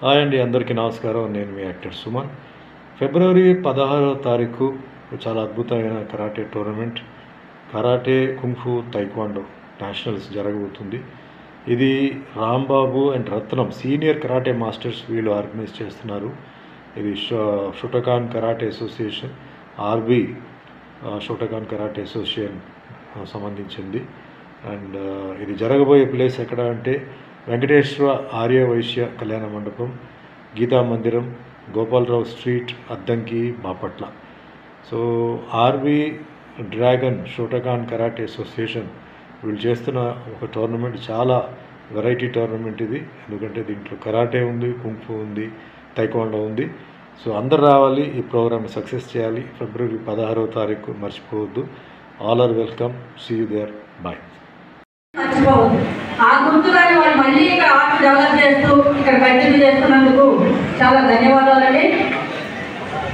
Hi అండి, అందరికీ నమస్కారం. నేను మీ యాక్టర్ సుమన్. ఫిబ్రవరి 16వ తారీఖు చాలా అద్భుతమైన karate tournament, karate kung fu taekwondo nationals జరగబోతుంది. ఇది Rambabu and Ratnam senior karate masters వీళ్ళు ఆర్గనైజ్ చేస్తున్నారు. ఇది Shotokan karate association, RB Shotokan karate association సంబంధించింది. అండ్ ఇది జరగబోయే ప్లేస్ ఎక్కడ అంటే వెంకటేశ్వర ఆర్య వైశ్య కళ్యాణ మండపం, గీతా మందిరం, Gopalarao street, Addanki, Bapatla. So RB dragon Shotokan karate association వీళ్ళు చేస్తున్న ఒక టోర్నమెంట్, చాలా వెరైటీ టోర్నమెంట్ ఇది. ఎందుకంటే దీంట్లో కరాటే ఉంది, కుంఫు ఉంది, తైక్వాండో ఉంది. సో అందరు రావాలి, ఈ ప్రోగ్రామ్ సక్సెస్ చేయాలి. ఫిబ్రవరి 16వ తారీఖు మర్చిపోవద్దు. All are welcome. See you there. Bye. ఆ గుర్తుగానే వాళ్ళు మళ్ళీ ఇక్కడ ఆర్ట్ డెవలప్ చేస్తూ ఇక్కడ కంటిన్యూ చేస్తున్నందుకు చాలా ధన్యవాదాలండి.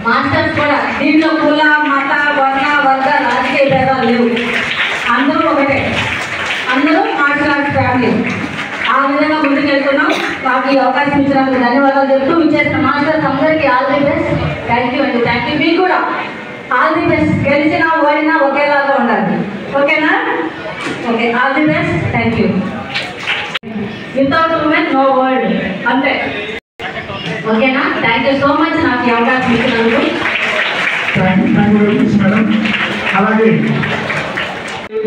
మాస్టర్స్ కూడా దీంట్లో కుల, మత, వర్గ, రాజకీయ భేదాలు లేవు. అందరూ ఒకటే, అందరూ మార్షల్ ఆర్ట్స్ ఫ్యామిలీ. ఆ విధంగా ముందుకెళ్తున్నాం. మాకు ఈ అవకాశం ఇచ్చినందుకు ధన్యవాదాలు చెప్తూ ఇచ్చేసిన మాస్టర్స్ అందరికీ all the best. Thank you అండి. Thank you. మీకు కూడా ఆల్ ది బెస్ట్. గెలిచినా ఓడినా ఒకేలాగా ఉండాలి. ఓకేనా? Okay, all the best. Thank you. Without women no world. అంతే. ఓకేనా? థ్యాంక్ యూ సో మచ్ నాకు ఈ అవకాశం ఇచ్చినందుకు. అలాగే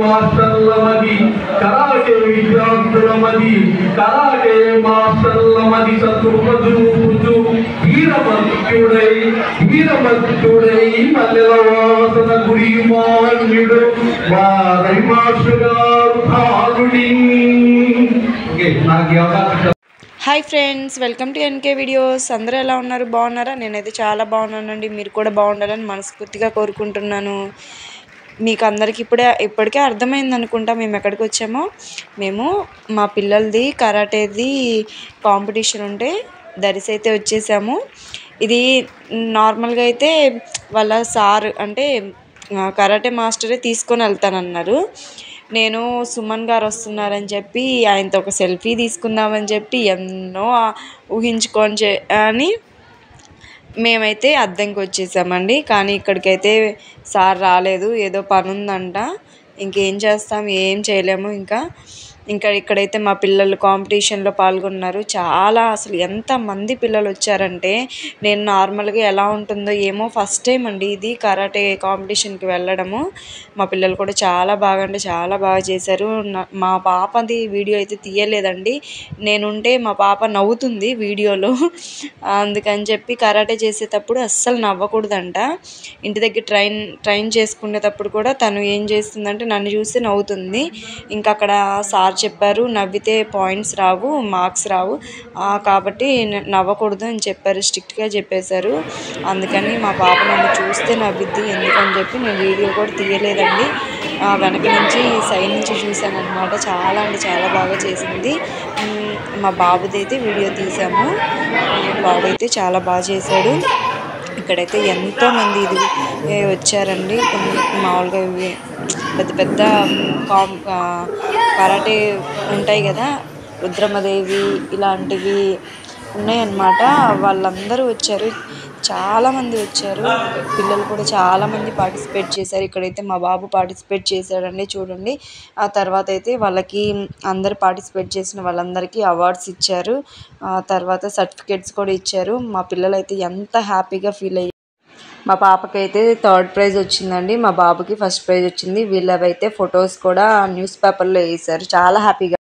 మాస్టర్ల మది కరాటే విద్యార్థుల మది, కరాటే మాస్టర్ల మది సతుపజూపుచు వీరభక్తుడై మల్లెల వాసన గురి మాన్యుడు మా రవిమాస్టర్ గారు భాగుడి. నాకు అవకాశం. Hi friends, welcome to NK videos. అందరూ ఎలా ఉన్నారు? బాగున్నారా? నేనైతే చాలా బాగున్నానండి. మీరు కూడా బాగుండాలని మనస్ఫూర్తిగా కోరుకుంటున్నాను. మీకు అందరికీ ఇప్పటికే అర్థమైంది అనుకుంటా మేము ఎక్కడికి వచ్చామో. మేము మా పిల్లలది కరాటేది కాంపిటీషన్ ఉంటే దరిసి అయితే వచ్చేసాము. ఇది నార్మల్గా అయితే వాళ్ళ సార్ అంటే కరాటే మాస్టరే తీసుకొని వెళ్తానన్నారు. నేను సుమన్ గారు వస్తున్నారని చెప్పి ఆయనతో ఒక సెల్ఫీ తీసుకుందామని చెప్పి ఎన్నో ఊహించుకొని అని మేమైతే అద్దంకి వచ్చేసామండి. కానీ ఇక్కడికైతే సార్ రాలేదు, ఏదో పని ఉందంట. ఇంకేం చేస్తాం, ఏం చేయలేము. ఇంకా ఇక్కడైతే మా పిల్లలు కాంపిటీషన్లో పాల్గొన్నారు. చాలా అసలు ఎంతమంది పిల్లలు వచ్చారంటే, నేను నార్మల్గా ఎలా ఉంటుందో ఏమో ఫస్ట్ టైం అండి ఇది కరాటే కాంపిటీషన్కి వెళ్ళడము. మా పిల్లలు కూడా చాలా బాగా అంటే చాలా బాగా చేశారు. మా పాపది వీడియో అయితే తీయలేదండి. నేనుంటే మా పాప నవ్వుతుంది వీడియోలో. అందుకని చెప్పి కరాటే చేసేటప్పుడు అస్సలు నవ్వకూడదంట. ఇంటి దగ్గర ట్రైన్ చేసుకునేటప్పుడు కూడా తను ఏం చేస్తుందంటే నన్ను చూసి నవ్వుతుంది. ఇంకా అక్కడ సార్ చెప్పారు, నవ్వితే పాయింట్స్ రావు, మార్క్స్ రావు, కాబట్టి నవ్వకూడదు అని చెప్పారు, స్ట్రిక్ట్గా చెప్పేశారు. అందుకని మా పాప నన్ను చూస్తే నవ్విద్ది ఎందుకని చెప్పి నేను వీడియో కూడా తీయలేదండి. వెనక నుంచి సైడ్ నుంచి చూశాను అనమాట. చాలా అంటే చాలా బాగా చేసింది. మా బాబుది అయితే వీడియో తీసాము. వాడైతే చాలా బాగా చేశాడు. ఇక్కడైతే ఎంతోమంది ఇది వచ్చారండి. మామూలుగా పెద్ద పెద్ద కరాటే ఉంటాయి కదా, రుద్రమదేవి ఇలాంటివి ఉన్నాయన్నమాట. వాళ్ళందరూ వచ్చారు, చాలామంది వచ్చారు. పిల్లలు కూడా చాలామంది పార్టిసిపేట్ చేశారు. ఇక్కడైతే మా బాబు పార్టిసిపేట్ చేశాడండి, చూడండి. ఆ తర్వాత అయితే వాళ్ళకి అందరు పార్టిసిపేట్ చేసిన వాళ్ళందరికీ అవార్డ్స్ ఇచ్చారు. ఆ తర్వాత సర్టిఫికేట్స్ కూడా ఇచ్చారు. మా పిల్లలు అయితే ఎంత హ్యాపీగా ఫీల్ అయ్యారు. మా పాపకైతే 3rd ప్రైజ్ వచ్చిందండి, మా బాబుకి 1st ప్రైజ్ వచ్చింది. వీళ్ళవైతే ఫొటోస్ కూడా న్యూస్ పేపర్లో వేశారు. చాలా హ్యాపీగా